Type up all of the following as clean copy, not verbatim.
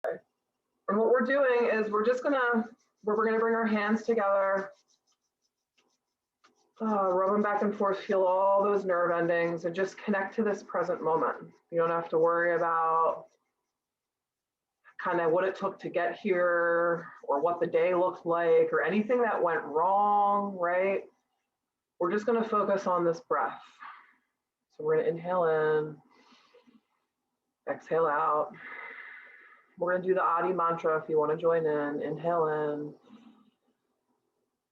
And what we're doing is we're gonna bring our hands together, rub them back and forth, feel all those nerve endings, and just connect to this present moment. You don't have to worry about kind of what it took to get here or what the day looked like or anything that went wrong, right? We're just gonna focus on this breath. So we're gonna inhale in, exhale out. We're gonna do the Adi mantra if you wanna join in. Inhale in.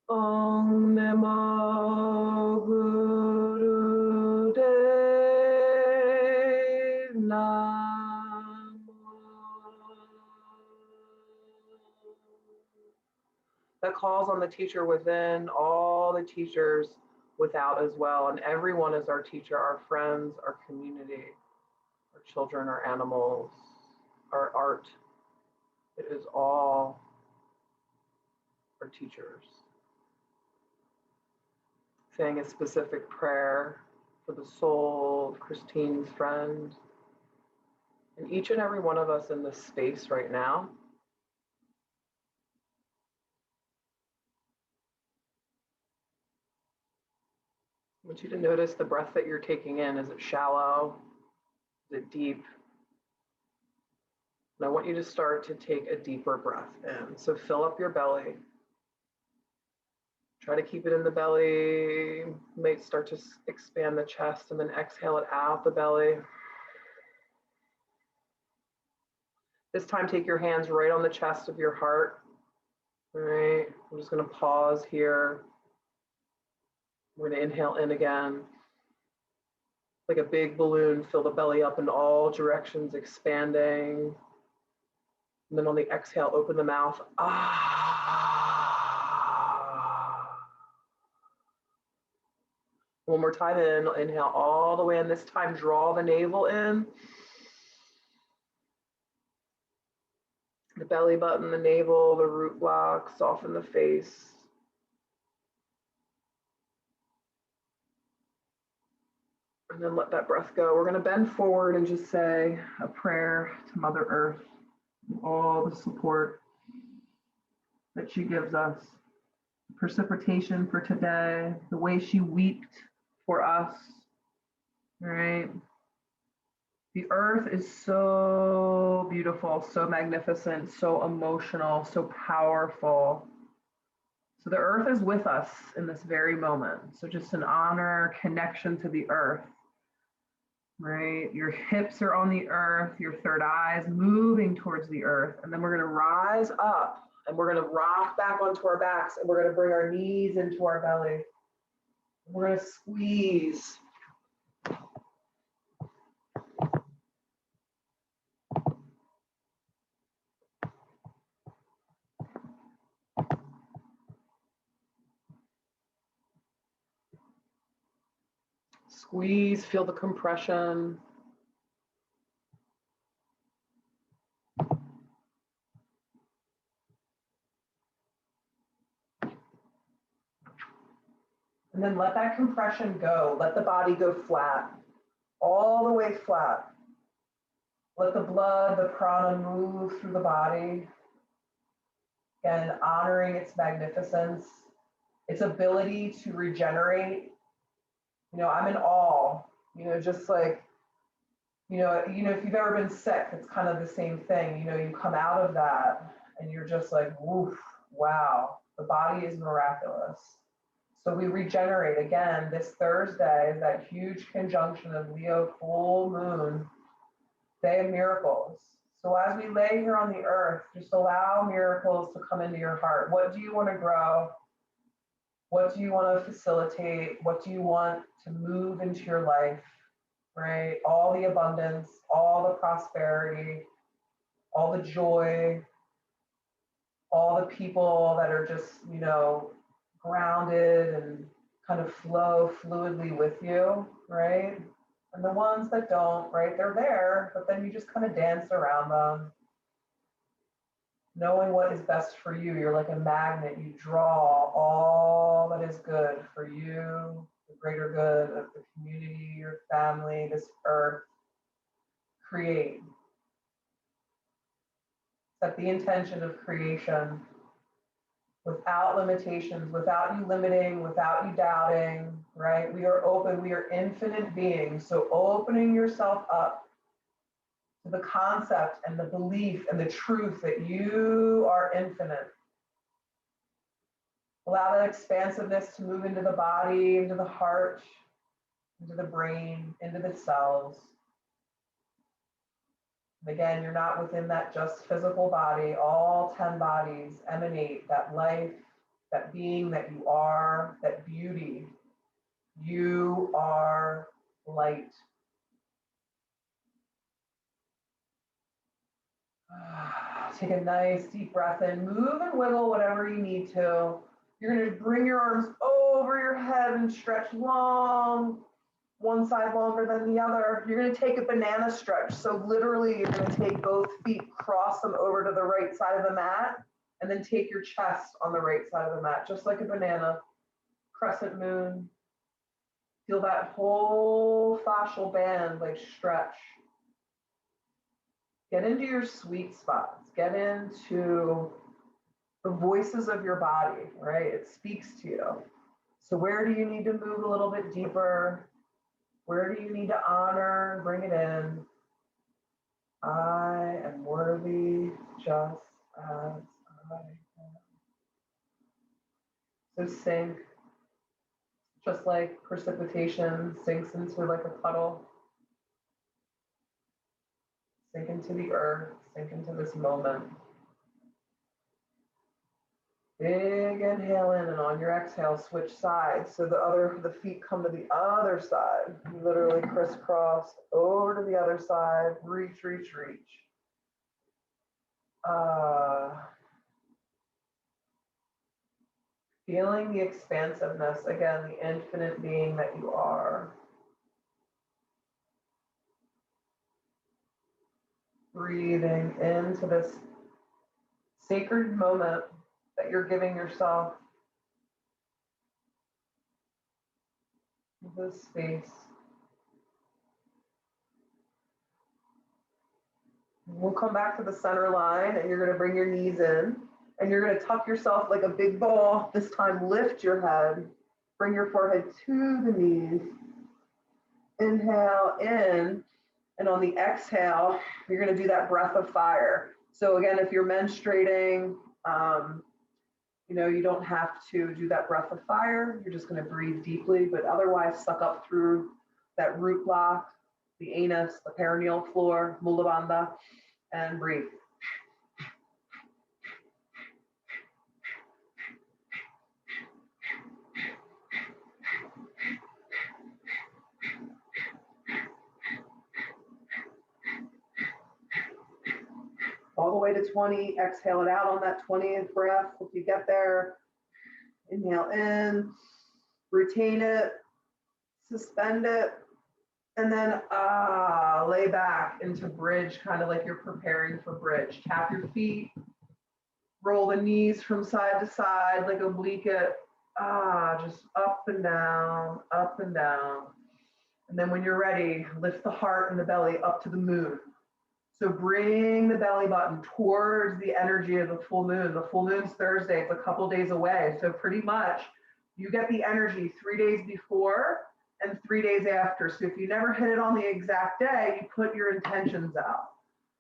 Om Namo Guru Dev Namo. That calls on the teacher within, all the teachers without as well. And everyone is our teacher, our friends, our community, our children, our animals, our art. It is all our teachers. Saying a specific prayer for the soul of Christine's friend, and each and every one of us in this space right now. I want you to notice the breath that you're taking in. Is it shallow? Is it deep? And I want you to start to take a deeper breath in. So fill up your belly. Try to keep it in the belly. You may start to expand the chest and then exhale it out the belly. This time, take your hands right on the chest of your heart. All right, I'm just going to pause here. We're going to inhale in again. Like a big balloon, fill the belly up in all directions, expanding. And then on the exhale, open the mouth. One more time in, inhale all the way in. This time, draw the navel in. The belly button, the navel, the root block, soften the face. And then let that breath go. We're going to bend forward and just say a prayer to Mother Earth, all the support that she gives us, precipitation for today, the way she wept for us, right? The earth is so beautiful, so magnificent, so emotional, so powerful. So the earth is with us in this very moment. So just an honor, connection to the earth, right? Your hips are on the earth, your third eye is moving towards the earth. And then we're going to rise up and we're going to rock back onto our backs and we're going to bring our knees into our belly. We're going to squeeze. Squeeze, feel the compression. And then let that compression go. Let the body go flat, all the way flat. Let the blood, the prana move through the body. Again, honoring its magnificence, its ability to regenerate. You know, I'm in awe, you know, just like, you know, if you've ever been sick, it's kind of the same thing. You know, you come out of that and you're just like, woof, wow, the body is miraculous. So we regenerate again this Thursday, that huge conjunction of Leo full moon, day of miracles. So as we lay here on the earth, just allow miracles to come into your heart. What do you want to grow? What do you want to facilitate? What do you want to move into your life, right? All the abundance, all the prosperity, all the joy, all the people that are just, you know, grounded and kind of flow fluidly with you, right? And the ones that don't, right, they're there, but then you just kind of dance around them. Knowing what is best for you, you're like a magnet. You draw all that is good for you, the greater good of the community, your family, this earth. Create. Set the intention of creation without limitations, without you limiting, without you doubting, right? We are open, we are infinite beings. So opening yourself up to the concept and the belief and the truth that you are infinite. Allow that expansiveness to move into the body, into the heart, into the brain, into the cells. And again, you're not within that just physical body. All 10 bodies emanate that life, that being that you are, that beauty. You are light. Take a nice deep breath in. Move and wiggle whatever you need to. You're going to bring your arms over your head and stretch long, one side longer than the other. You're going to take a banana stretch. So literally, you're going to take both feet, cross them over to the right side of the mat, and then take your chest on the right side of the mat, just like a banana. Crescent moon. Feel that whole fascial band like stretch. Get into your sweet spots. Get into the voices of your body, right? It speaks to you. So where do you need to move a little bit deeper? Where do you need to honor? Bring it in. I am worthy just as I am. So sink, just like precipitation sinks into like a puddle. Sink into the earth, sink into this moment. Big inhale in, and on your exhale, switch sides. So the feet come to the other side. You literally crisscross over to the other side. Reach, reach, reach. Feeling the expansiveness, again, the infinite being that you are. Breathing into this sacred moment that you're giving yourself. This space. We'll come back to the center line, and you're going to bring your knees in, and you're going to tuck yourself like a big ball. This time, lift your head. Bring your forehead to the knees. Inhale in, and on the exhale, you're going to do that breath of fire. So again, if you're menstruating, you don't have to do that breath of fire. You're just going to breathe deeply, but otherwise suck up through that root block, the anus, the perineal floor, mula bandha, and breathe. All the way to 20, exhale it out on that 20th breath. If you get there, inhale in, retain it, suspend it, and then lay back into bridge, kind of like you're preparing for bridge. Tap your feet, roll the knees from side to side like oblique it. Just up and down, up and down. And then when you're ready, lift the heart and the belly up to the moon. So bring the belly button towards the energy of the full moon. The full moon's Thursday, it's a couple days away. So pretty much you get the energy 3 days before and 3 days after. So if you never hit it on the exact day, you put your intentions out.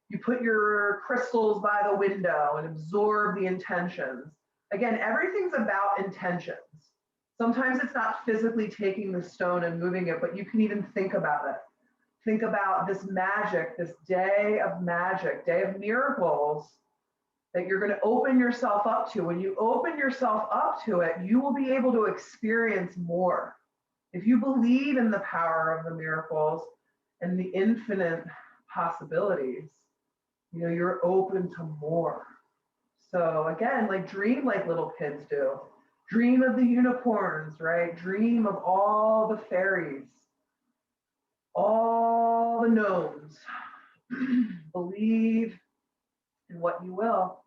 You put your crystals by the window and absorb the intentions. Again, everything's about intentions. Sometimes it's not physically taking the stone and moving it, but you can even think about it. Think about this magic, this day of magic, day of miracles that you're going to open yourself up to. When you open yourself up to it, you will be able to experience more. If you believe in the power of the miracles and the infinite possibilities, you're open to more. So again, like dream like little kids do. Dream of the unicorns, right? Dream of all the fairies, all the gnomes. Believe in what you will.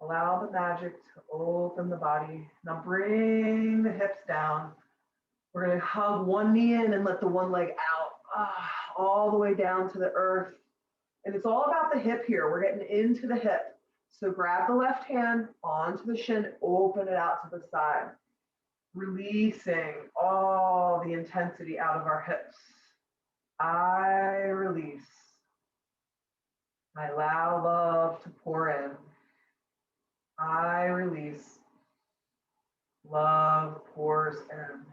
Allow the magic to open the body. Now bring the hips down. We're going to hug one knee in and let the one leg out, all the way down to the earth. And it's all about the hip here. We're getting into the hip. So grab the left hand onto the shin, open it out to the side, releasing all the intensity out of our hips. I release. I allow love to pour in. I release. Love pours in.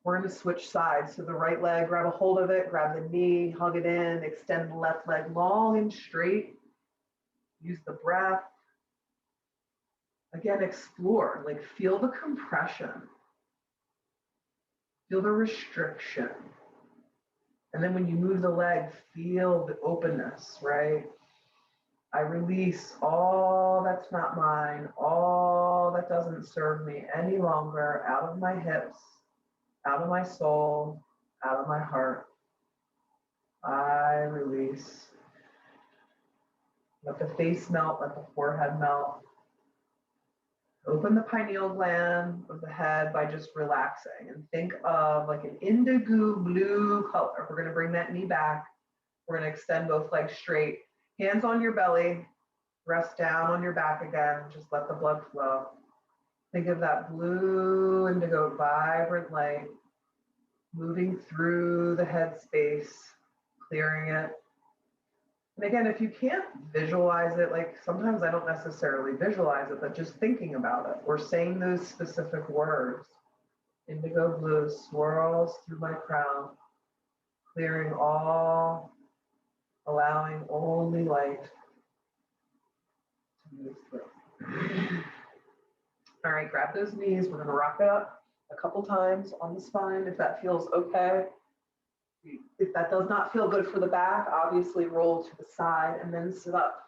We're going to switch sides. So the right leg, grab a hold of it, grab the knee, hug it in, extend the left leg long and straight. Use the breath. Again, explore, like feel the compression. Feel the restriction. And then when you move the leg, feel the openness, right? I release all that's not mine, all that doesn't serve me any longer out of my hips, out of my soul, out of my heart. I release. Let the face melt, let the forehead melt. Open the pineal gland of the head by just relaxing and think of like an indigo blue color. We're going to bring that knee back. We're going to extend both legs straight. Hands on your belly. Rest down on your back again. Just let the blood flow. Think of that blue indigo vibrant light moving through the head space, clearing it. And again, if you can't visualize it, like sometimes I don't necessarily visualize it, but just thinking about it or saying those specific words. Indigo blue swirls through my crown, clearing all, allowing only light to move through. All right, grab those knees. We're going to rock it up a couple times on the spine if that feels okay. If that does not feel good for the back, obviously roll to the side and then sit up.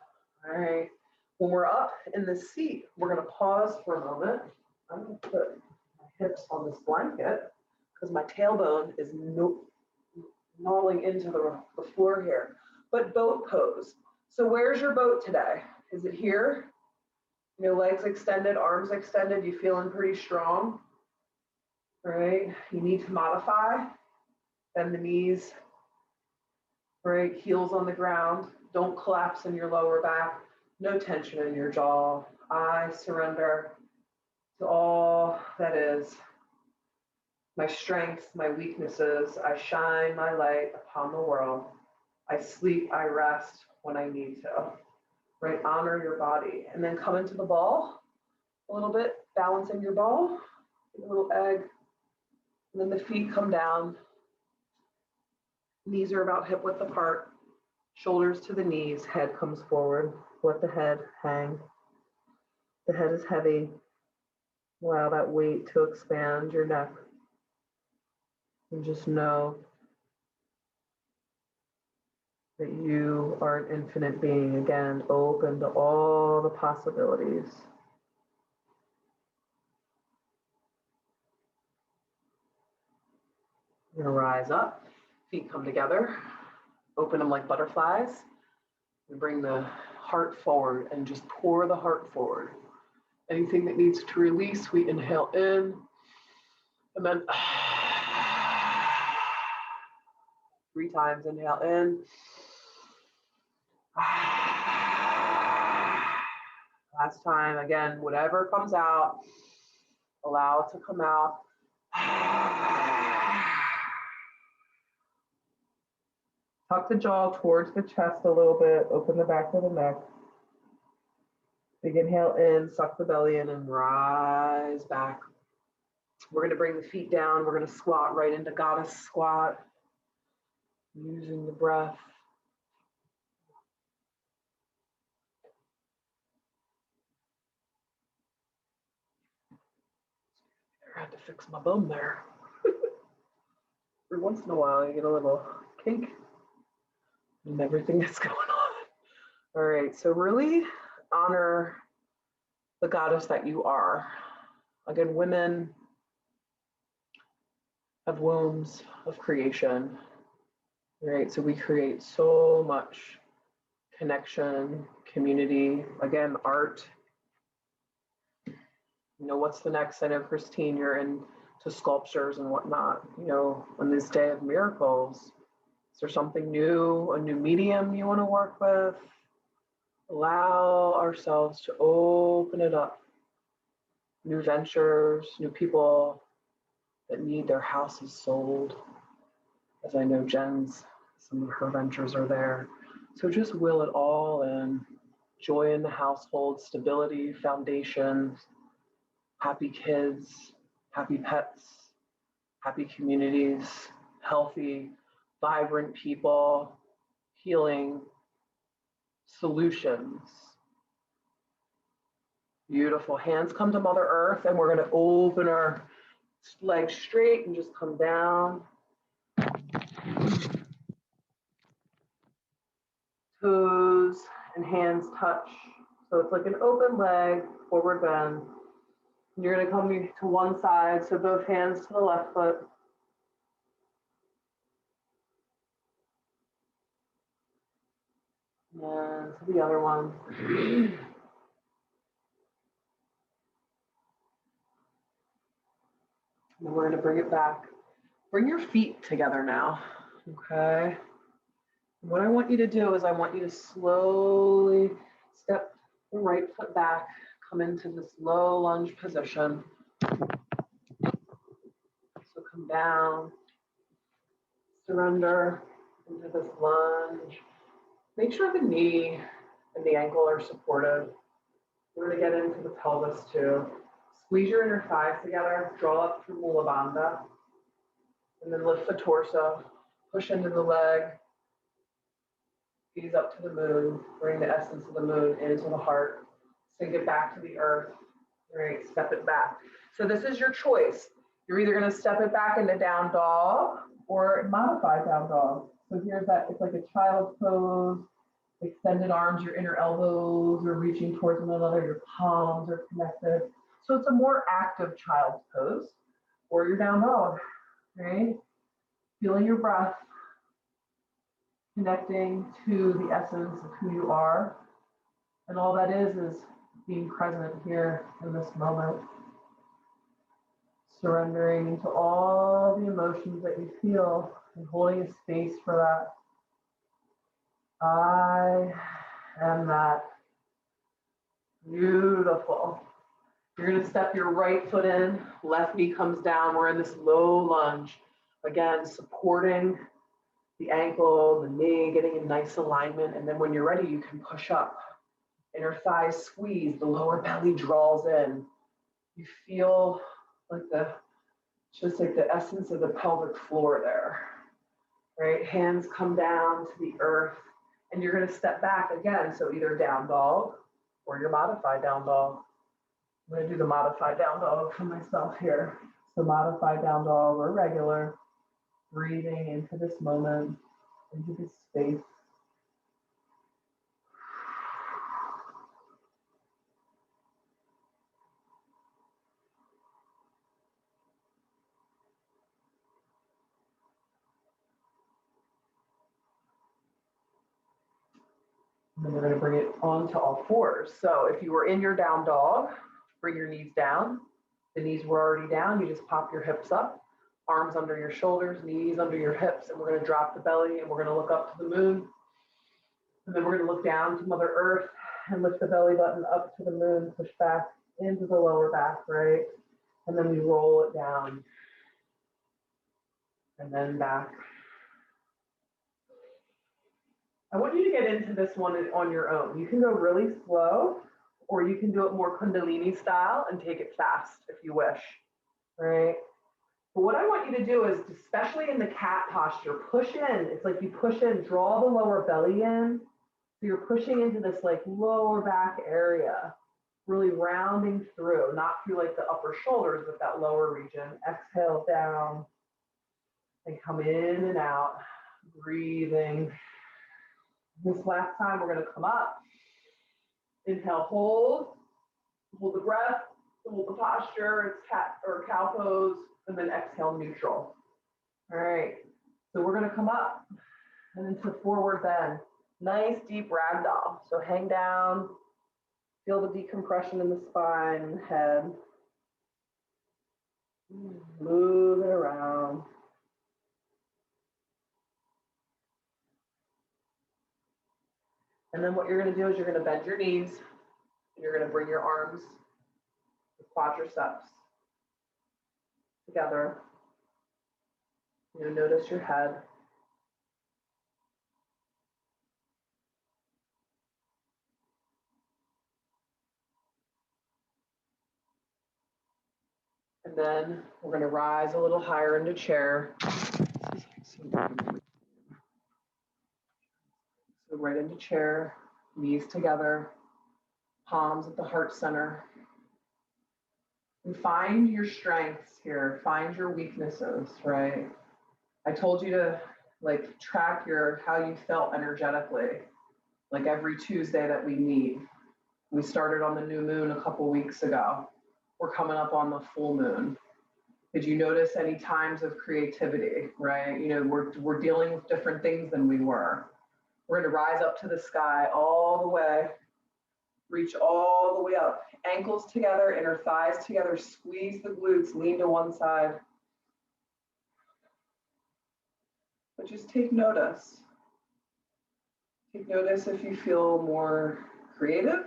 All right. When we're up in the seat, we're going to pause for a moment. I'm going to put my hips on this blanket because my tailbone is gnawing into the floor here. But boat pose. So where's your boat today? Is it here? You know, legs extended, arms extended. You feeling pretty strong? All right. You need to modify. Bend the knees, right? Heels on the ground. Don't collapse in your lower back. No tension in your jaw. I surrender to all that is. My strengths, my weaknesses. I shine my light upon the world. I sleep, I rest when I need to. Right? Honor your body. And then come into the ball a little bit, balancing your ball. A little egg. And then the feet come down. Knees are about hip width apart, shoulders to the knees, head comes forward. Let the head hang. The head is heavy. Allow that weight to expand your neck. And just know that you are an infinite being, again, open to all the possibilities. You're gonna rise up. Feet come together, open them like butterflies, and bring the heart forward and just pour the heart forward. Anything that needs to release, we inhale in, and then 3 times, inhale in. Last time, again, whatever comes out, allow it to come out. Tuck the jaw towards the chest a little bit, open the back of the neck. Big inhale in, suck the belly in and rise back. We're gonna bring the feet down. We're gonna squat right into goddess squat, using the breath. I had to fix my bum there. Every once in a while, you get a little kink and everything that's going on. All right, so really honor the goddess that you are. Again, women have wombs of creation, right? So we create so much connection, community, again, art. You know, what's the next? I know, Christine, you're into sculptures and whatnot. You know, on this day of miracles, Is there something new, a new medium you want to work with? Allow ourselves to open it up. New ventures, new people that need their houses sold. As I know Jen's, some of her ventures are there. So just will it all in. Joy in the household, stability, foundations, happy kids, happy pets, happy communities, healthy, vibrant people, healing, solutions. Beautiful. Hands come to Mother Earth, and we're going to open our legs straight and just come down. Toes and hands touch. So it's like an open leg, forward bend. And you're going to come to one side, so both hands to the left foot. And to the other one. And we're going to bring it back. Bring your feet together now, okay? And what I want you to do is I want you to slowly step the right foot back, come into this low lunge position. So come down, surrender into this lunge. Make sure the knee and the ankle are supported. We're going to get into the pelvis too. Squeeze your inner thighs together, draw up through Mula Bandha, and then lift the torso, push into the leg, gaze up to the moon, bring the essence of the moon into the heart, sink it back to the earth, right, step it back. So this is your choice. You're either going to step it back into down dog or modified down dog. So here's that, it's like a child's pose, extended arms, your inner elbows are reaching towards one another, your palms are connected. So it's a more active child's pose, or your down dog, right? Feeling your breath, connecting to the essence of who you are. And all that is being present here in this moment. Surrendering to all the emotions that you feel and holding a space for that. I am that. Beautiful. You're going to step your right foot in, left knee comes down. We're in this low lunge. Again, supporting the ankle, the knee, getting in nice alignment. And then when you're ready, you can push up. Inner thighs squeeze, the lower belly draws in. You feel like just like the essence of the pelvic floor there, right? Hands come down to the earth, and you're going to step back again. So either down dog or your modified down dog. I'm going to do the modified down dog for myself here. So modified down dog or regular, breathing into this moment, into this space. And then we're going to bring it onto all fours. So if you were in your down dog, bring your knees down. The knees were already down. You just pop your hips up, arms under your shoulders, knees under your hips, and we're going to drop the belly and we're going to look up to the moon. And then we're going to look down to Mother Earth and lift the belly button up to the moon, push back into the lower back, right? And then we roll it down and then back. I want you to get into this one on your own. You can go really slow, or you can do it more Kundalini style and take it fast if you wish, right? But what I want you to do is, especially in the cat posture, push in. It's like you push in, draw the lower belly in. So you're pushing into this like lower back area, really rounding through, not through like the upper shoulders, but that lower region. Exhale down and come in and out, breathing. This last time we're going to come up. Inhale, hold the breath, hold the posture. It's cat or cow pose, and then exhale, neutral. All right, so we're going to come up and into forward bend. Nice deep ragdoll. So hang down, feel the decompression in the spine and the head. Move it around. And then what you're going to do is you're going to bend your knees and you're going to bring your arms, the quadriceps together. You know, notice your head. And then we're going to rise a little higher into chair. So right into chair, knees together, palms at the heart center. And find your strengths here, find your weaknesses, right? I told you to like track how you felt energetically, like every Tuesday that we meet. We started on the new moon a couple weeks ago. We're coming up on the full moon. Did you notice any times of creativity, right? You know, we're dealing with different things than we were. We're going to rise up to the sky all the way, reach all the way up. Ankles together, inner thighs together, squeeze the glutes, lean to one side. But just take notice. Take notice if you feel more creative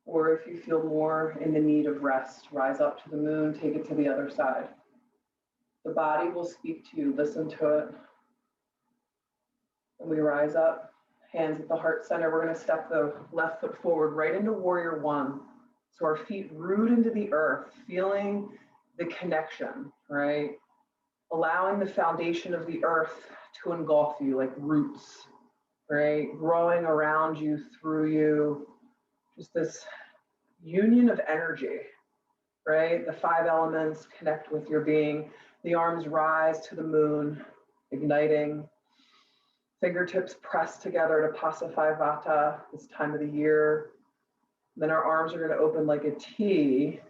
or if you feel more in the need of rest. Rise up to the moon, take it to the other side. The body will speak to you, listen to it. When we rise up, hands at the heart center, we're going to step the left foot forward right into warrior one. So our feet root into the earth, feeling the connection, right? Allowing the foundation of the earth to engulf you like roots, right? Growing around you, through you, just this union of energy, right? The 5 elements connect with your being. The arms rise to the moon, igniting. Fingertips press together to Pasaphi Vata this time of the year. Then our arms are going to open like a T,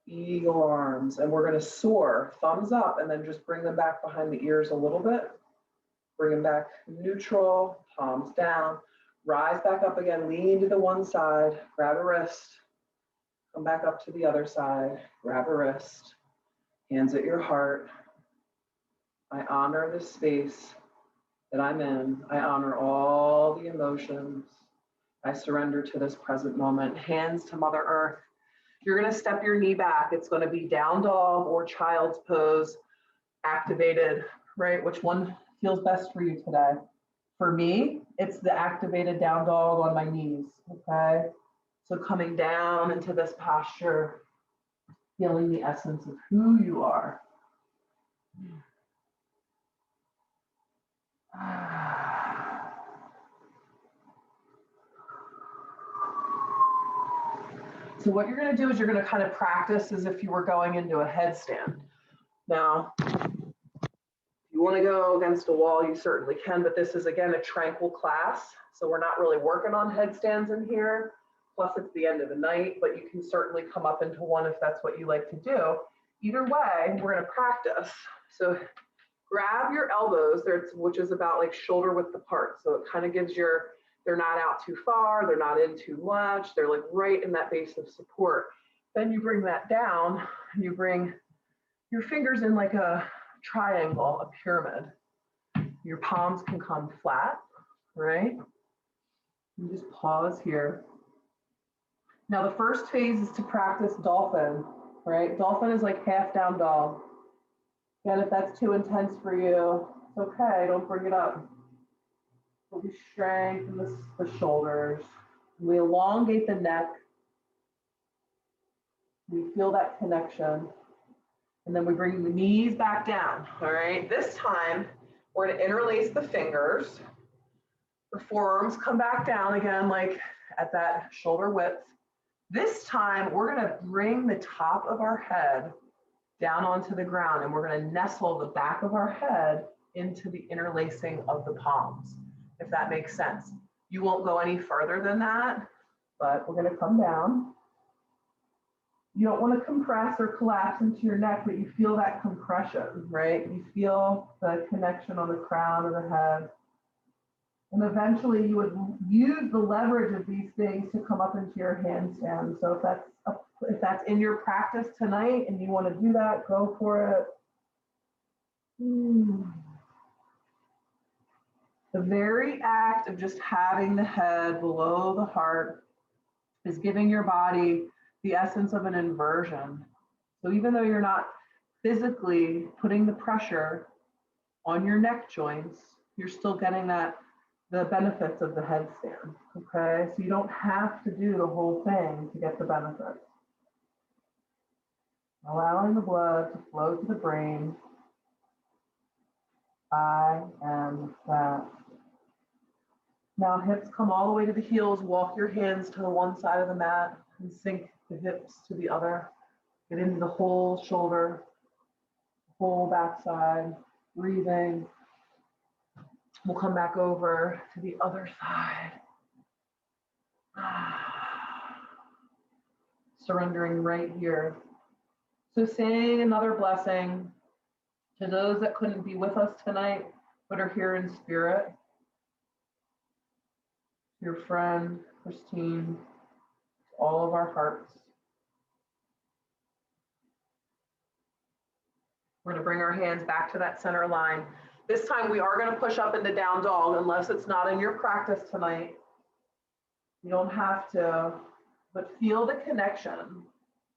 eagle arms, and we're going to soar, thumbs up, and then just bring them back behind the ears a little bit. Bring them back neutral, palms down. Rise back up again, lean to the one side, grab a wrist. Come back up to the other side, grab a wrist. Hands at your heart. I honor the space that I'm in. I honor all the emotions. I surrender to this present moment. Hands to Mother Earth. You're going to step your knee back. It's going to be down dog or child's pose, activated, right? Which one feels best for you today? For me, it's the activated down dog on my knees, okay? So coming down into this posture, feeling the essence of who you are. So what you're going to do is you're going to kind of practice as if you were going into a headstand. Now, if you want to go against a wall, you certainly can, but this is, again, a tranquil class. So we're not really working on headstands in here. Plus, it's the end of the night, but you can certainly come up into one if that's what you like to do. Either way, we're going to practice. So grab your elbows, which is about like shoulder width apart. So it kind of gives they're not out too far, they're not in too much, they're like right in that base of support. Then you bring that down, and you bring your fingers in like a triangle, a pyramid. Your palms can come flat, right? You just pause here. Now the first phase is to practice dolphin, right? Dolphin is like half down dog. Again, if that's too intense for you, it's okay, don't bring it up. But we strengthen the shoulders. We elongate the neck. We feel that connection. And then we bring the knees back down, all right? This time, we're gonna interlace the fingers. The forearms come back down again, like at that shoulder width. This time, we're gonna bring the top of our head down onto the ground, and we're gonna nestle the back of our head into the interlacing of the palms, if that makes sense. You won't go any further than that, but we're gonna come down. You don't want to compress or collapse into your neck, but you feel that compression, right? You feel the connection on the crown of the head. And eventually you would use the leverage of these things to come up into your handstand. So if that's in your practice tonight and you want to do that, go for it. The very act of just having the head below the heart is giving your body the essence of an inversion. So even though you're not physically putting the pressure on your neck joints, you're still getting the benefits of the headstand, okay? So you don't have to do the whole thing to get the benefits. Allowing the blood to flow to the brain. I am that. Now hips come all the way to the heels. Walk your hands to the one side of the mat and sink the hips to the other. Get into the whole shoulder, whole backside, breathing. We'll come back over to the other side. Surrendering right here. So saying another blessing to those that couldn't be with us tonight, but are here in spirit. Your friend, Christine, all of our hearts. We're going to bring our hands back to that center line. This time we are going to push up into down dog unless it's not in your practice tonight. You don't have to, but feel the connection,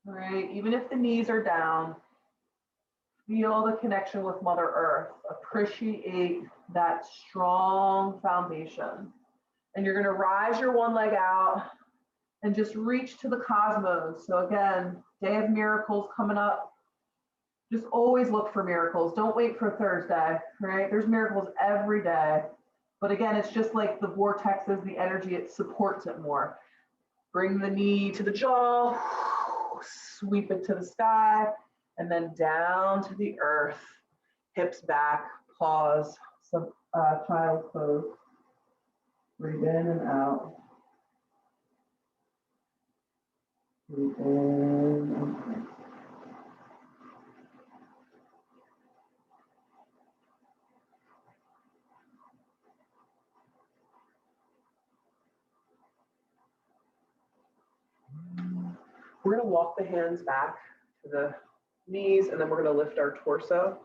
right? Even if the knees are down, feel the connection with Mother Earth. Appreciate that strong foundation. And you're going to rise your one leg out and just reach to the cosmos. So again, Day of Miracles coming up. Just always look for miracles. Don't wait for Thursday, right? There's miracles every day. But again, it's just like the vortexes, the energy, it supports it more. Bring the knee to the jaw, sweep it to the sky, and then down to the earth. Hips back, pause, child pose. Breathe in and out. Breathe in and out. We're going to walk the hands back to the knees, and then we're going to lift our torso.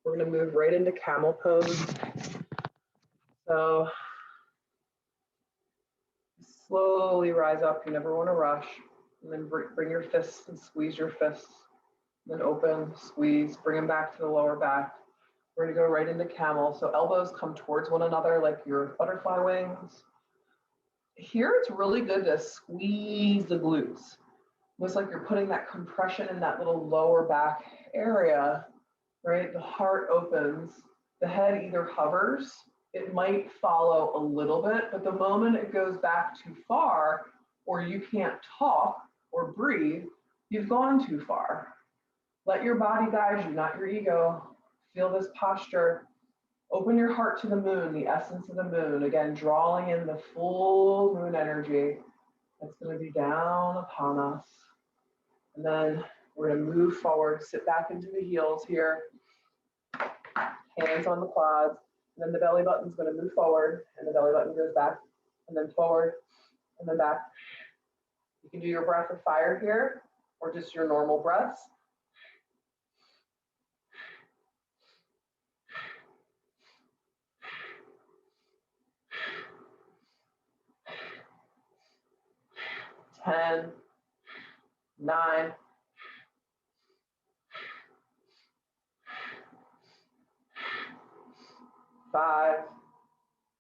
We're going to move right into camel pose. So slowly rise up. You never want to rush. And then bring your fists and squeeze your fists. Then open, squeeze, bring them back to the lower back. We're going to go right into camel. So elbows come towards one another like your butterfly wings. Here it's really good to squeeze the glutes. Almost like you're putting that compression in that little lower back area, right? The heart opens, the head either hovers, it might follow a little bit, but the moment it goes back too far, or you can't talk or breathe, you've gone too far. Let your body guide you, not your ego. Feel this posture. Open your heart to the moon, the essence of the moon. Again, drawing in the full moon energy that's going to be down upon us. And then we're going to move forward, sit back into the heels here, hands on the quads, and then the belly button's going to move forward, and the belly button goes back, and then forward, and then back. You can do your breath of fire here, or just your normal breaths. Ten, 9, 5,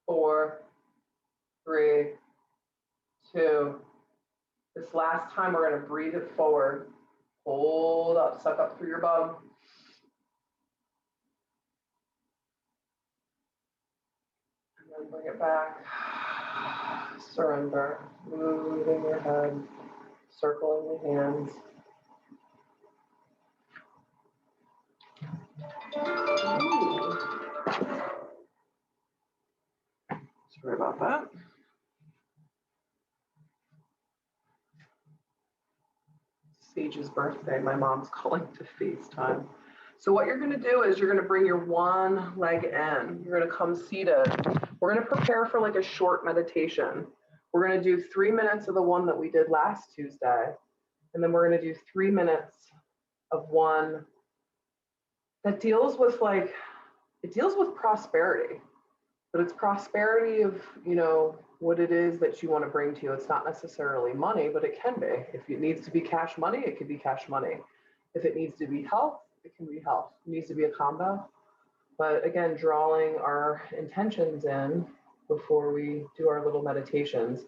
4, 3, 2. This last time we're going to breathe it forward. Hold up, suck up through your bum. And then bring it back. Surrender. Moving your head, circling the hands. Ooh. Sorry about that. Sage's birthday. My mom's calling to FaceTime. So what you're going to do is you're going to bring your one leg in. You're going to come seated. We're going to prepare for like a short meditation. We're going to do 3 minutes of the one that we did last Tuesday. And then we're going to do 3 minutes of one that deals with prosperity. but it's prosperity of, you know, what it is that you want to bring to you. It's not necessarily money, but it can be. If it needs to be cash money, it could be cash money. If it needs to be health, it can be health. It needs to be a combo. But again, drawing our intentions in before we do our little meditations.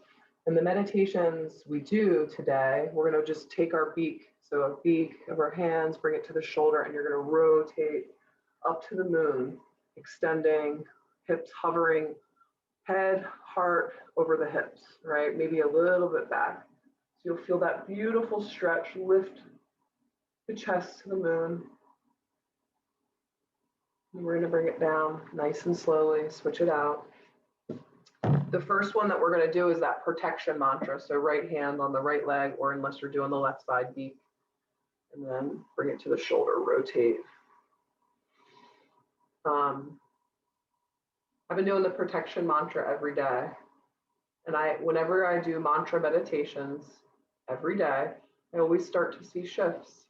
And the meditations we do today, we're going to just take our beak, so a beak of our hands, bring it to the shoulder, and you're going to rotate up to the moon, extending, hips hovering, head, heart over the hips, right? Maybe a little bit back. So you'll feel that beautiful stretch, lift the chest to the moon. And we're going to bring it down nice and slowly, switch it out. The first one that we're going to do is that protection mantra. So right hand on the right leg, or unless you're doing the left side, beak. And then bring it to the shoulder, rotate. I've been doing the protection mantra every day. And whenever I do mantra meditations every day, I always start to see shifts.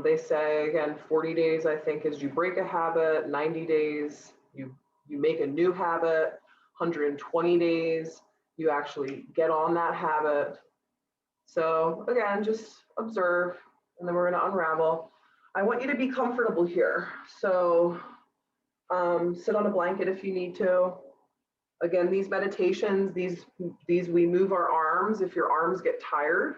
They say, again, 40 days, I think, is you break a habit, 90 days, you make a new habit, 120 days, you actually get on that habit. So again, just observe, and then we're going to unravel. I want you to be comfortable here. So sit on a blanket if you need to. Again, these meditations, these we move our arms. If your arms get tired,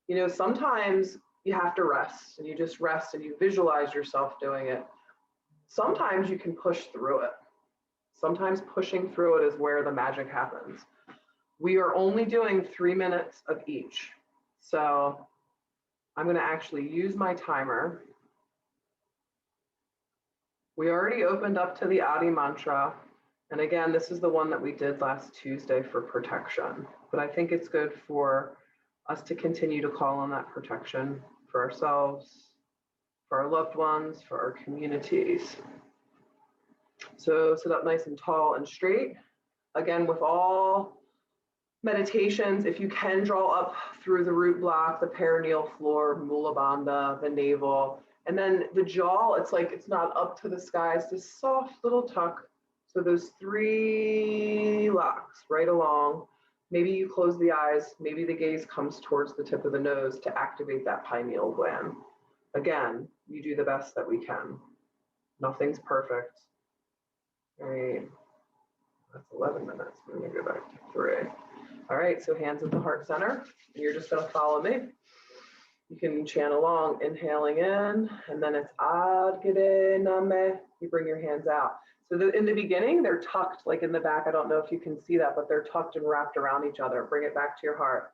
you know, sometimes you have to rest, and you just rest and you visualize yourself doing it. Sometimes you can push through it. Sometimes pushing through it is where the magic happens. We are only doing 3 minutes of each. So I'm going to actually use my timer. We already opened up to the Adi mantra. And again, this is the one that we did last Tuesday for protection. But I think it's good for us to continue to call on that protection for ourselves, for our loved ones, for our communities. So sit up nice and tall and straight. Again, with all meditations, if you can draw up through the root block, the perineal floor, mula bandha, the navel, and then the jaw, it's like it's not up to the sky, it's this soft little tuck. So those 3 locks right along. Maybe you close the eyes, maybe the gaze comes towards the tip of the nose to activate that pineal gland. Again, you do the best that we can. Nothing's perfect. All right, that's 11 minutes. We're gonna go back to 3. All right, so hands at the heart center. And you're just gonna follow me. You can chant along, inhaling in, and then it's Ad Gide Name. You bring your hands out. So in the beginning, they're tucked like in the back. I don't know if you can see that, but they're tucked and wrapped around each other. Bring it back to your heart.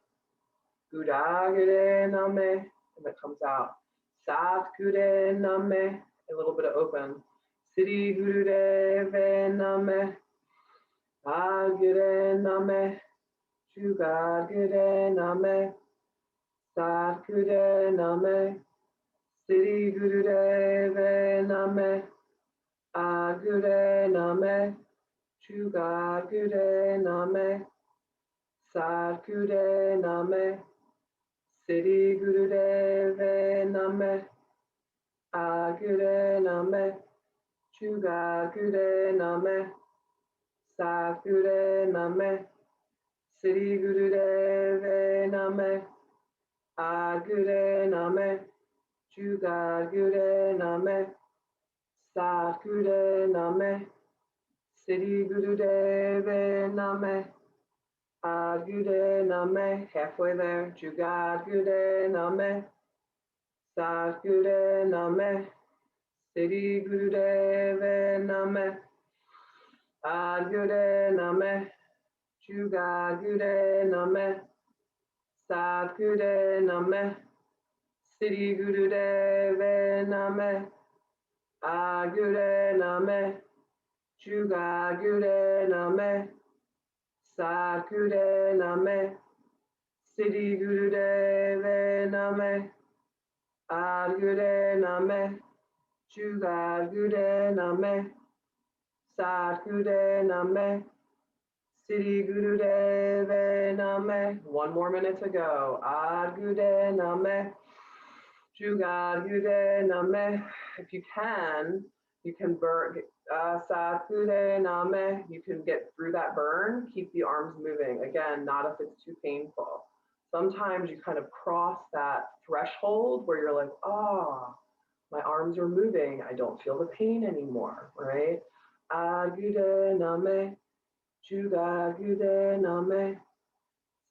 Guda Gide Name, and it comes out. Sat Gide Name, a little bit of open. Siddhi Guru Deve Name. Ad Gide Name. Jugad Gide Name. Sat Gide Name. Siddhi Guru Deve Name. Agure Name, Jugad Gure Name, Sat Gure Name, Siddhi Guru Deve Name, Agure Name, Jugad Gure Name, Sat Gure Name, Siddhi Guru Deve Name, Agure Name, Jugad Gure Name, Sat Gure Name, Siddhi Guru Deve Name, Ad Gure Name, halfway there, Jugad Gure Name, Sat Gure Name, Siddhi Guru Deve Name, Ad Gure Name, Jugad Gure Name, Sat Gure Name, Siddhi Guru Deve Name, Ad Gure Name, Jugad Gure Name, Sat Gure Name, Siddhi Guru Deve Name, Ad Gure Name, Jugad Gure Name, Sat Gure Name, Siddhi Guru Deve Name. 1 more minute to go. Ad Gure Name, Jugad Gure Name. If you can, You can burn, Sakude Name, you can get through that burn, keep the arms moving. Again, not if it's too painful. Sometimes you kind of cross that threshold where you're like, oh, my arms are moving. I don't feel the pain anymore, right? Agude Name, Juga Gude Name,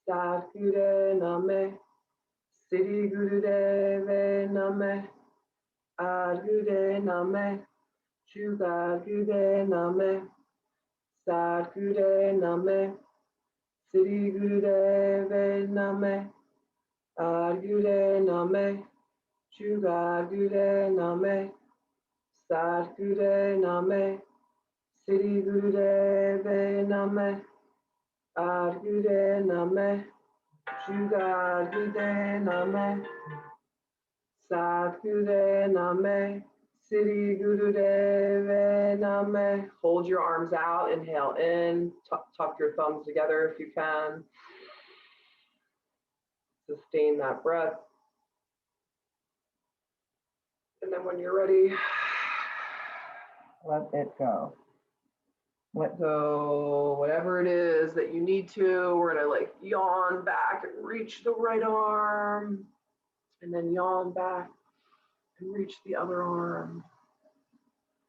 Sakude Name, Siddhi Gurudeve Name, Agude Name, Juga Gude Name, Sad Gude Name, Siddhi Gurudeve Name, Agude Name, Juga Gude Name, Sad Gude Name, Siddhi Gurudeve Name, Agude Name, Juga Gude Name, Sad Gude Name, Siddhi Gurudeve Name. Hold your arms out, inhale in, tuck your thumbs together if you can. Sustain that breath. And then when you're ready, let it go. Let go, whatever it is that you need to. We're gonna like yawn back and reach the right arm, and then yawn back and reach the other arm.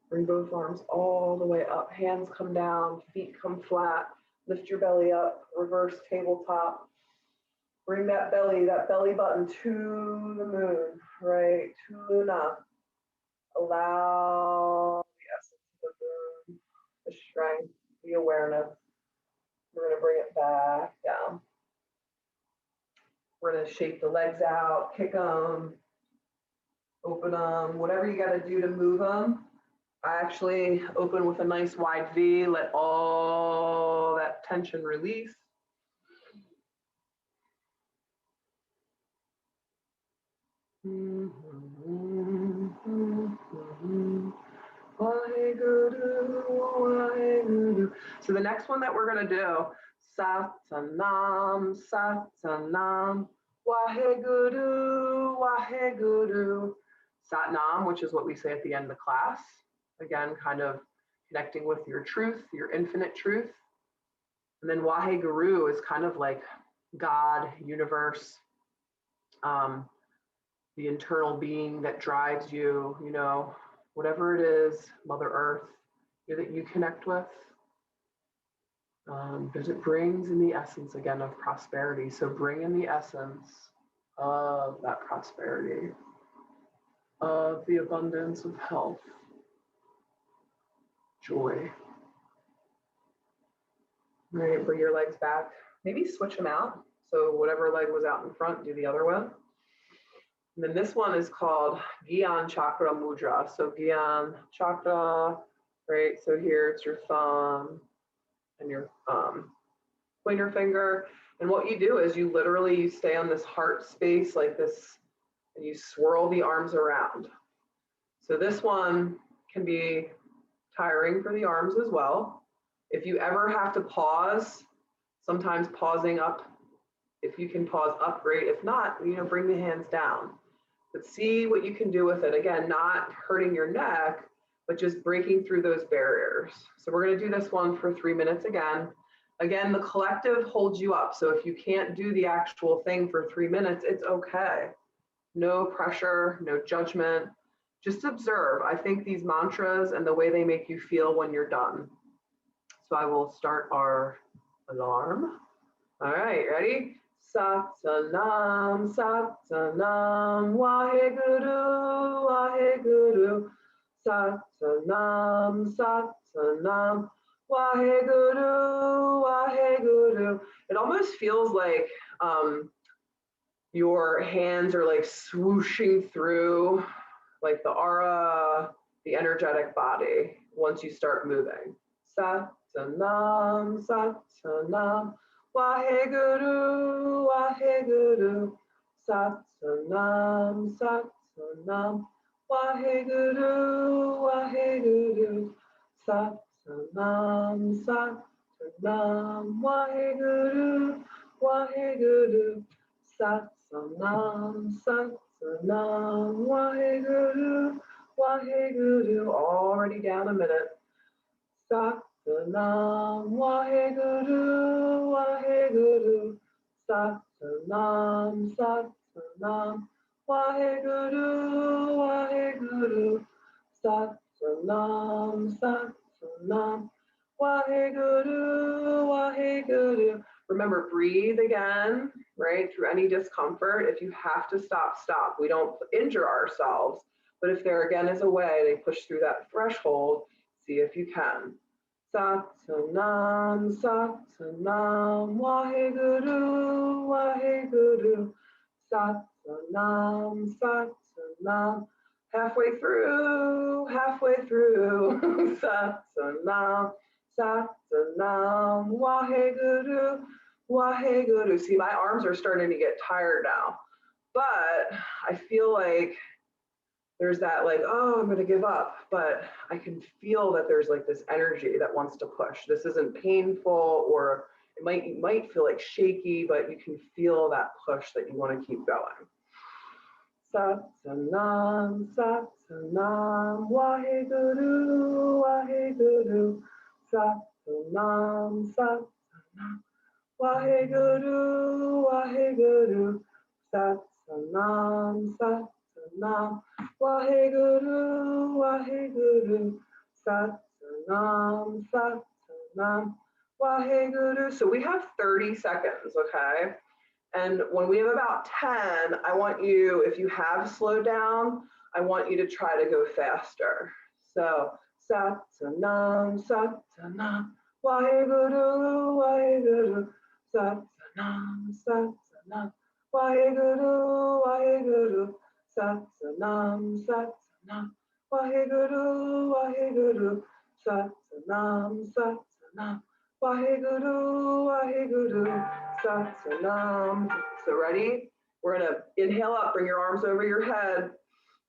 Bring both arms all the way up. Hands come down, feet come flat. Lift your belly up, reverse tabletop. Bring that belly button to the moon, right? To Luna. Allow the essence of the moon, the strength, the awareness. We're gonna bring it back down. We're gonna shake the legs out, kick them, open them, whatever you gotta do to move them. I actually open with a nice wide V, let all that tension release. So the next one that we're going to do, Satanam, Satanam, Waheguru, Waheguru. Satnam, which is what we say at the end of the class. Again, kind of connecting with your truth, your infinite truth. And then Waheguru is kind of like God, universe, the internal being that drives you, you know, whatever it is, Mother Earth, that you connect with. Because it brings in the essence again of prosperity. So bring in the essence of that prosperity, of the abundance of health, joy. Right, bring your legs back. Maybe switch them out. So whatever leg was out in front, do the other one. And then this one is called Gyan Chakra Mudra. So Gyan Chakra, right? So here it's your thumb and your pointer finger. And what you do is you literally stay on this heart space like this, and you swirl the arms around. So this one can be tiring for the arms as well. If you ever have to pause, sometimes pausing up, if you can pause up, great. If not, you know, bring the hands down. But see what you can do with it. Again, not hurting your neck, but just breaking through those barriers. So we're going to do this one for 3 minutes again. Again, the collective holds you up. So if you can't do the actual thing for 3 minutes, it's okay. No pressure, no judgment. Just observe. I think these mantras and the way they make you feel when you're done. So I will start our alarm. All right, ready? Satanam, Satanam, Waheguru, Waheguru. Satanam, Satanam, Waheguru, Waheguru. It almost feels like your hands are like swooshing through like the aura, the energetic body once you start moving. Satanam, Satanam, Waheguru, Waheguru. Satanam, Satanam, Waheguru, Waheguru. Satanam, Satanam, Waheguru, Waheguru. Satanam, Satanam, Waheguru, Waheguru, already down a minute. Satanam, Waheguru, Waheguru, Satanam, Satanam, Waheguru, Waheguru, Satanam, Satanam, Waheguru, Waheguru. Remember, breathe again, right? Through any discomfort. If you have to stop, stop. We don't injure ourselves, but if there again is a way, they push through that threshold, see if you can. Satanam, Satanam, Waheguru, Waheguru, Satanam, Satanam, halfway through, Satanam, Satanam, Waheguru, Waheguru. See, my arms are starting to get tired now, but I feel like there's that like, oh, I'm going to give up, but I can feel that there's like this energy that wants to push. This isn't painful, or you might feel like shaky, but you can feel that push that you want to keep going. Satanam, Satanam, Waheguru, Waheguru, Satanam, Satanam, Waheguru, Waheguru, Satanam, Satanam, Waheguru, Waheguru, Satanam, Satanam, Waheguru. So we have 30 seconds, okay? And when we have about 10, I want you, if you have slowed down, I want you to try to go faster. So, Satanam, Satanam, Waheguru, Waheguru, Satanam, Satanam, Waheguru, Waheguru, Satanam, Satanam, Waheguru, Waheguru, Satanam, Satanam, Waheguru, Waheguru, Satanam. So ready? We're gonna inhale up, bring your arms over your head.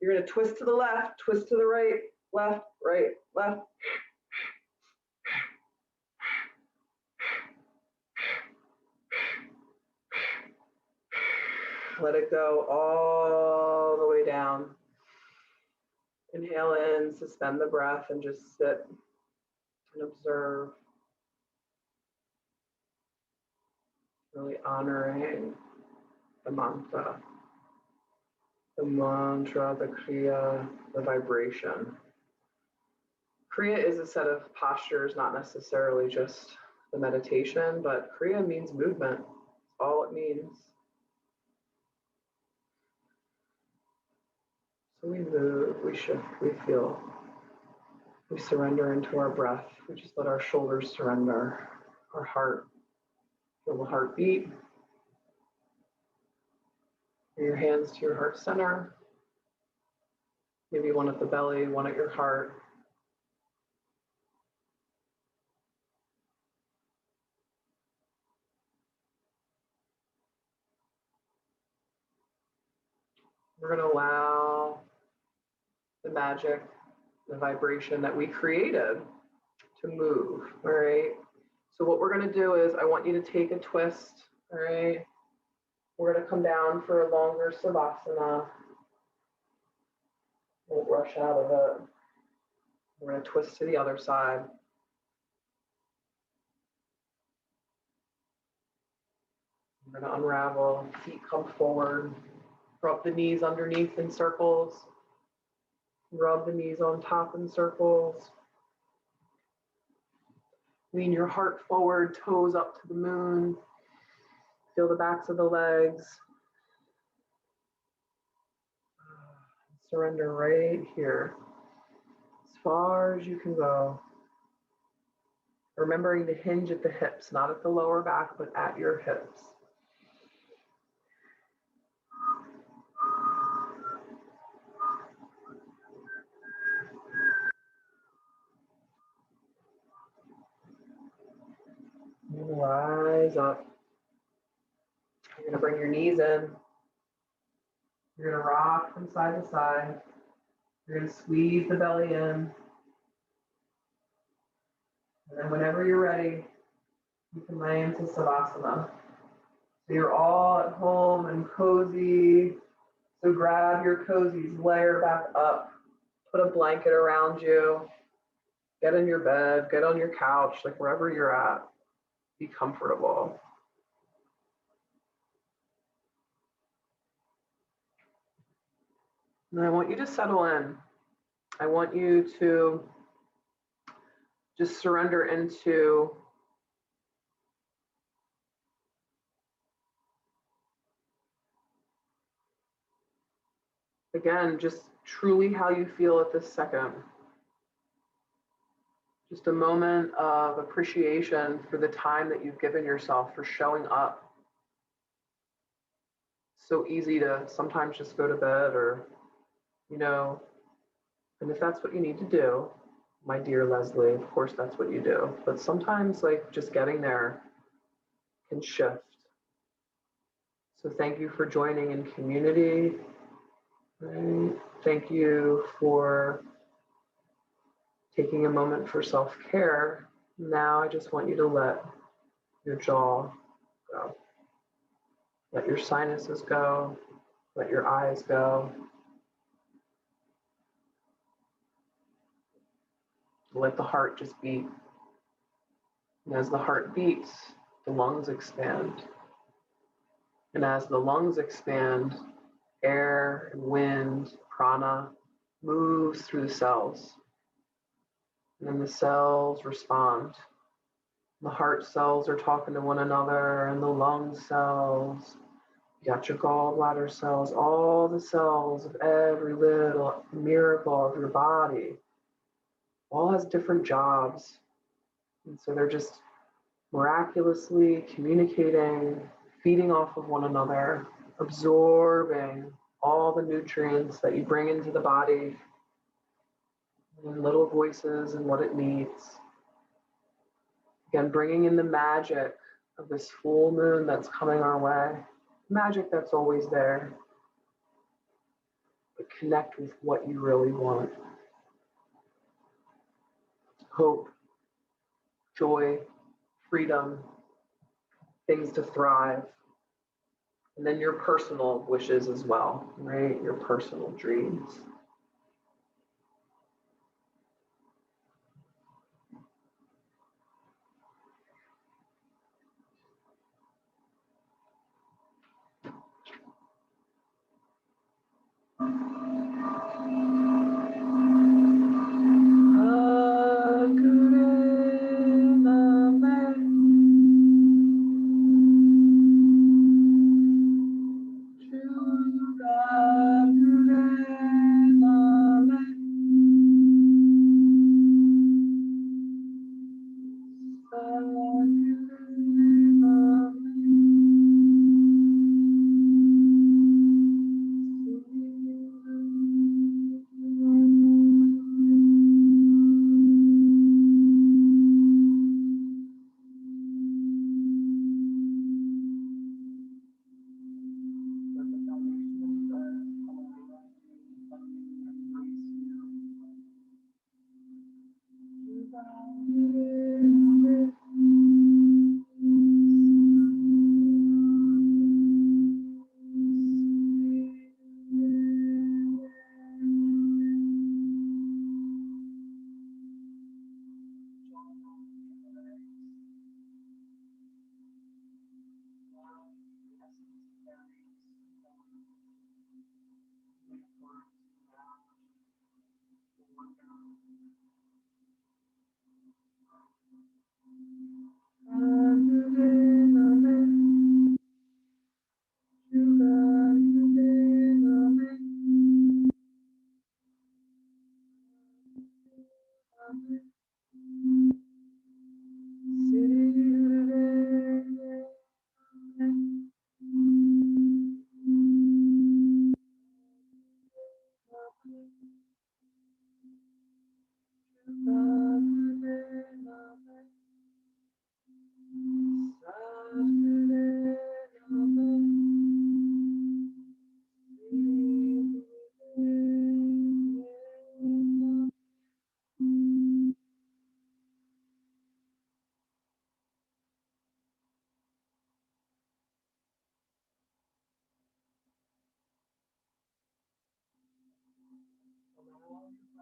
You're gonna twist to the left, twist to the right, left, right, left. Let it go all the way down. Inhale in, suspend the breath, and just sit and observe. Really honoring the mantra, the kriya, the vibration. Kriya is a set of postures, not necessarily just the meditation, but kriya means movement. That's all it means. So we move, we shift, we feel, we surrender into our breath. We just let our shoulders surrender, our heart, feel the heartbeat. Bring your hands to your heart center. Maybe one at the belly, one at your heart. We're going to allow the magic, the vibration that we created to move, all right? So what we're going to do is I want you to take a twist, all right? We're going to come down for a longer savasana. Won't rush out of it. We're going to twist to the other side. We're going to unravel, feet come forward, rub the knees underneath in circles, rub the knees on top in circles. Lean your heart forward, toes up to the moon. Feel the backs of the legs. Surrender right here, as far as you can go. Remembering to hinge at the hips, not at the lower back, but at your hips. And rise up. You're going to bring your knees in. You're going to rock from side to side. You're going to squeeze the belly in. And then whenever you're ready, you can lay into Savasana. So you're all at home and cozy. So grab your cozies, layer back up. put a blanket around you, get in your bed, get on your couch, like wherever you're at, be comfortable. And I want you to settle in. I want you to just surrender into again, just truly how you feel at this second. Just a moment of appreciation for the time that you've given yourself for showing up. So easy to sometimes just go to bed or, and if that's what you need to do, my dear Leslie, of course that's what you do. But sometimes like just getting there can shift. So thank you for joining in community. Right? Thank you for taking a moment for self-care. Now I just want you to let your jaw go. Let your sinuses go. Let your eyes go. Let the heart just beat. And as the heart beats, the lungs expand. And as the lungs expand, air and wind, prana, moves through the cells. And then the cells respond. The heart cells are talking to one another, and the lung cells. You got your gallbladder cells, all the cells of every little miracle of your body, all has different jobs. And so they're just miraculously communicating, feeding off of one another, absorbing all the nutrients that you bring into the body, and little voices and what it needs. Again, bringing in the magic of this full moon that's coming our way. Magic that's always there. But connect with what you really want. Hope, joy, freedom, things to thrive. And then your personal wishes as well, right? Your personal dreams.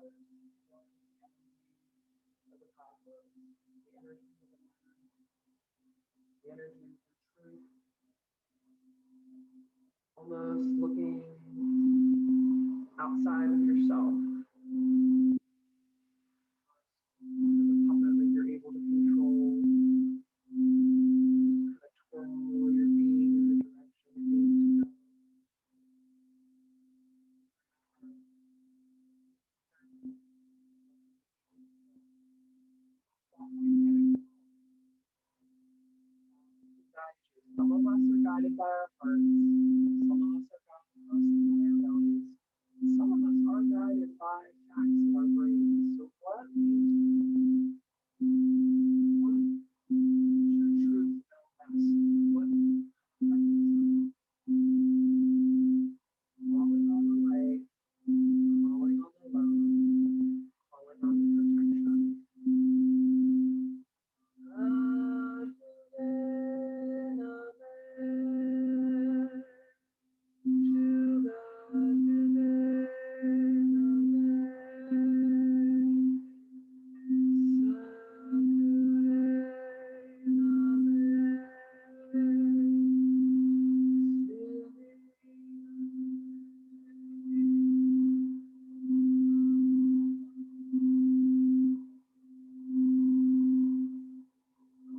of the cosmos, the energy of the mind, the energy of the truth, almost looking outside of yourself, as a puppet that you're able to control, kind of twirl your being in the direction it needs to go. Some of us are guided by our hearts, some of us are guided mostly by our bellies, and some of us are guided by facts in our brains. So what means what should truth know best? What mechanism? Calling on the light, calling on the love, calling on the protection.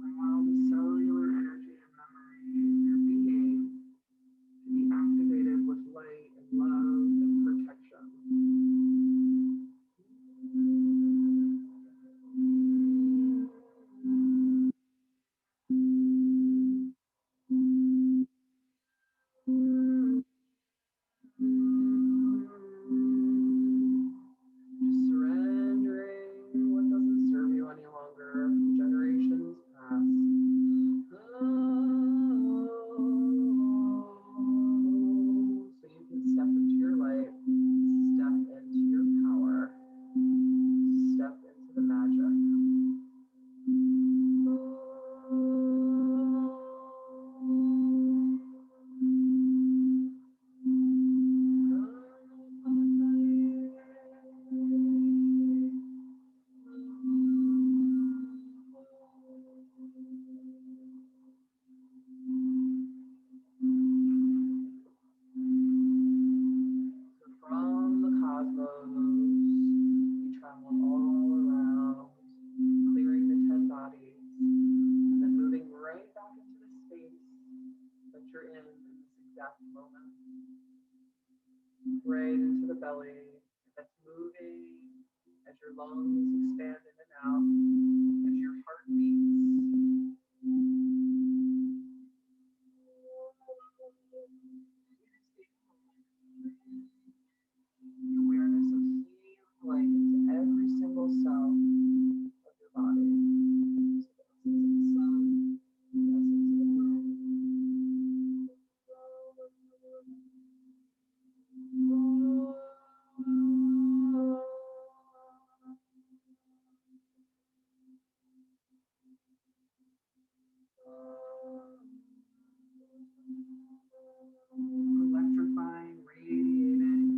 Allow the cellular energy and memory of your being to be activated with light and love and protection. Just surrendering what doesn't serve you any longer from generations past. So you can step into your light, step into your power, step into the magic. From the cosmos, you travel all around, clearing the 10 bodies, and then moving right back into the space that you're in this exact moment, right into the belly, that's moving as your lungs expand in and out, as your heart beats. The awareness of healing light into every single cell of your body. So the essence of the sun, the essence of the moon. Electrifying, radiating.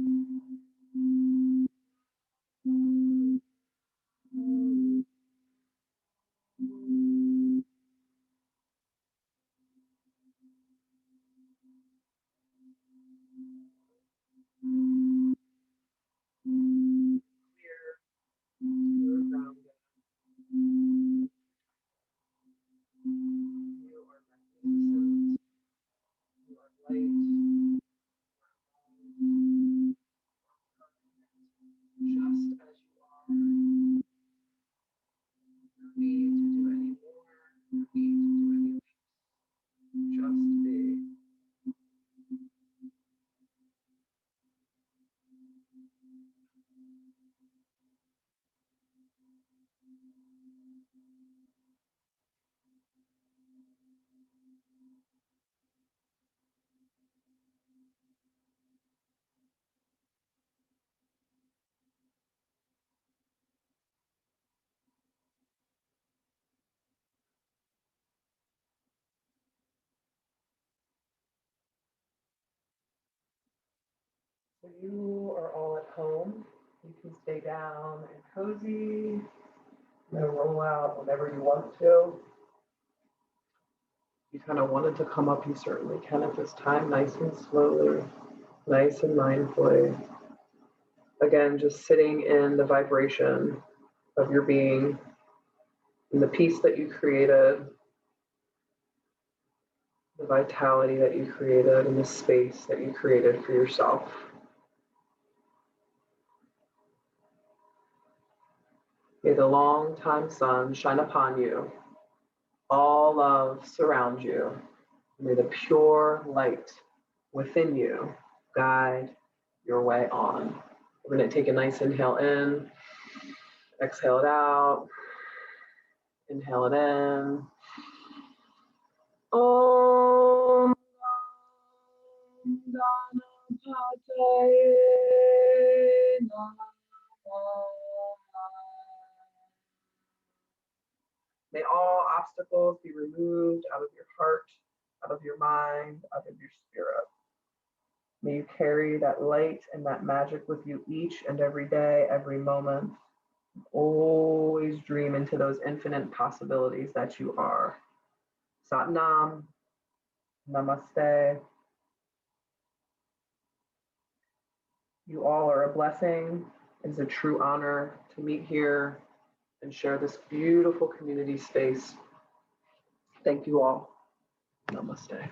Clear, you are grounded. You are magnificent. You are light. Just as you are. No need to do any more. No need to do any less. Just be. So you are all at home You can stay down and cozy. I'm going to roll out whenever you want to. You kind of wanted to come up, you certainly can at this time, nice and slowly, nice and mindfully. Again, just sitting in the vibration of your being, in the peace that you created, the vitality that you created, and the space that you created for yourself. May the long time sun shine upon you. All love surround you. May the pure light within you guide your way on. We're going to take a nice inhale in, exhale it out, inhale it in. Om May all obstacles be removed out of your heart, out of your mind, out of your spirit. May you carry that light and that magic with you each and every day, every moment. Always dream into those infinite possibilities that you are. Sat Nam, Namaste. You all are a blessing. It's a true honor to meet here and share this beautiful community space. Thank you all. Namaste.